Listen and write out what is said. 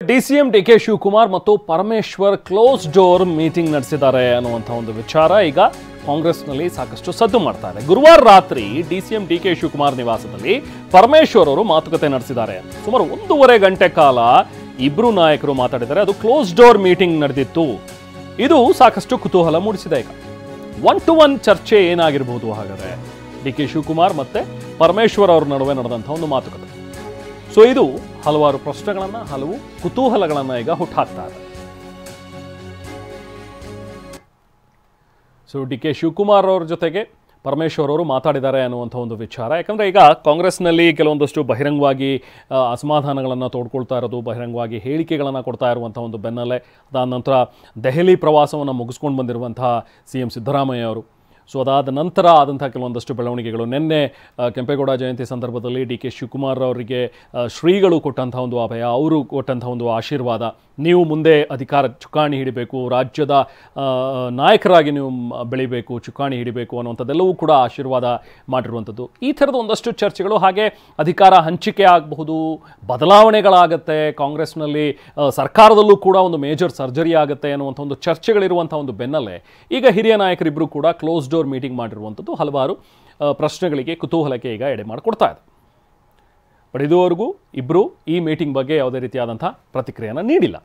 DCM DK Shivakumar ಮತ್ತು Parameshwar close door meeting ನಡೆಸಿದ್ದಾರೆ ಅನ್ನುವಂಥ ಒಂದು ವಿಚಾರ ಈಗ ಕಾಂಗ್ರೆಸ್ನಲ್ಲಿ ಸಾಕಷ್ಟು ಸದ್ದು ಮಾಡ್ತಾ ಇದೆ. ಗುರುವಾರ ರಾತ್ರಿ ಡಿಸಿಎಂ ಡಿಕೆ ಶಿವಕುಮಾರ್ ನಿವಾಸದಲ್ಲಿ ಪರಮೇಶ್ವರ್ ಅವರು ಮಾತುಕತೆ ನಡೆಸಿದ್ದಾರೆ. ಸುಮಾರು 1.5 ಗಂಟೆ ಕಾಲ ಇಬ್ರು ನಾಯಕರು ಮಾತಾಡಿದ್ದಾರೆ. ಅದು ಕ್ಲೋಸ್ ಡೋರ್ ಮೀಟಿಂಗ್ ನಡೆದಿತ್ತು. ಇದು ಸಾಕಷ್ಟು ಕುತೂಹಲ ಮೂಡಿಸಿದೆ. ಈಗ 1-to-1 ಚರ್ಚೆ ಏನಾಗಿರಬಹುದು ಹಾಗಾದ್ರೆ ಡಿಕೆ ಶಿವಕುಮಾರ್ ಮತ್ತೆ ಪರಮೇಶ್ವರ್ ಅವರ ನಡುವೆ ನಡೆದಂಥ ಒಂದು ಮಾತುಕತೆ. ಸೊ ಇದು ಹಲವಾರು ಪ್ರಶ್ನೆಗಳನ್ನ, ಹಲವು ಕುತೂಹಲಗಳನ್ನ ಈಗ ಹುಟ್ಟಾಕ್ತಾ ಇದೆ. ಸೊ ಡಿಕೆ ಶಿವಕುಮಾರ್ ಅವ್ರ ಜೊತೆಗೆ ಪರಮೇಶ್ವರ್ ಅವರು ಮಾತಾಡಿದ್ದಾರೆ ಅನ್ನುವಂಥ ಒಂದು ವಿಚಾರ. ಯಾಕಂದರೆ ಈಗ ಕಾಂಗ್ರೆಸ್ನಲ್ಲಿ ಕೆಲವೊಂದಷ್ಟು ಬಹಿರಂಗವಾಗಿ ಅಸಮಾಧಾನಗಳನ್ನು ತೋಡ್ಕೊಳ್ತಾ ಇರೋದು, ಬಹಿರಂಗವಾಗಿ ಹೇಳಿಕೆಗಳನ್ನು ಕೊಡ್ತಾ ಇರುವಂಥ ಒಂದು ಬೆನ್ನಲ್ಲೇ ಅದಾದ ನಂತರ ದೆಹಲಿ ಪ್ರವಾಸವನ್ನು ಮುಗಿಸ್ಕೊಂಡು ಬಂದಿರುವಂತಹ CM ಸಿದ್ದರಾಮಯ್ಯ ಅವರು. ಸೊ ಅದಾದ ನಂತರ ಆದಂಥ ಕೆಲವೊಂದಷ್ಟು ಬೆಳವಣಿಗೆಗಳು. ನಿನ್ನೆ ಕೆಂಪೇಗೌಡ ಜಯಂತಿ ಸಂದರ್ಭದಲ್ಲಿ ಡಿಕೆ ಶಿವಕುಮಾರ್ ಅವರಿಗೆ ಶ್ರೀಗಳು ಕೊಟ್ಟಂಥ ಒಂದು ಅಭಯ, ಅವರು ಕೊಟ್ಟಂಥ ಒಂದು ಆಶೀರ್ವಾದ, ನೀವು ಮುಂದೆ ಅಧಿಕಾರ ಚುಕ್ಕಾಣಿ ಹಿಡಿಬೇಕು, ರಾಜ್ಯದ ನಾಯಕರಾಗಿ ನೀವು ಬೆಳಿಬೇಕು, ಚುಕ್ಕಾಣಿ ಹಿಡಿಬೇಕು ಅನ್ನುವಂಥದ್ದೆಲ್ಲವೂ ಕೂಡ ಆಶೀರ್ವಾದ ಮಾಡಿರುವಂಥದ್ದು. ಈ ಥರದ ಒಂದಷ್ಟು ಚರ್ಚೆಗಳು. ಹಾಗೆ ಅಧಿಕಾರ ಹಂಚಿಕೆ ಆಗಬಹುದು, ಬದಲಾವಣೆಗಳಾಗತ್ತೆ, ಕಾಂಗ್ರೆಸ್ನಲ್ಲಿ ಸರ್ಕಾರದಲ್ಲೂ ಕೂಡ ಒಂದು ಮೇಜರ್ ಸರ್ಜರಿ ಆಗುತ್ತೆ ಅನ್ನುವಂಥ ಒಂದು ಚರ್ಚೆಗಳಿರುವಂಥ ಒಂದು ಬೆನ್ನಲ್ಲೇ ಈಗ ಹಿರಿಯ ನಾಯಕರಿಬ್ಬರು ಕೂಡ ಕ್ಲೋಸ್ ಡೋರ್ ಮೀಟಿಂಗ್ ಮಾಡಿರುವಂಥದ್ದು ಹಲವಾರು ಪ್ರಶ್ನೆಗಳಿಗೆ, ಕುತೂಹಲಕ್ಕೆ ಈಗ ಎಡೆ ಮಾಡಿಕೊಡ್ತಾ ಇದೆ. ಬಟ್ ಇದುವರೆಗೂ ಇಬ್ಬರು ಈ ಮೀಟಿಂಗ್ ಬಗ್ಗೆ ಯಾವುದೇ ರೀತಿಯಾದಂಥ ಪ್ರತಿಕ್ರಿಯೆಯನ್ನು ನೀಡಿಲ್ಲ.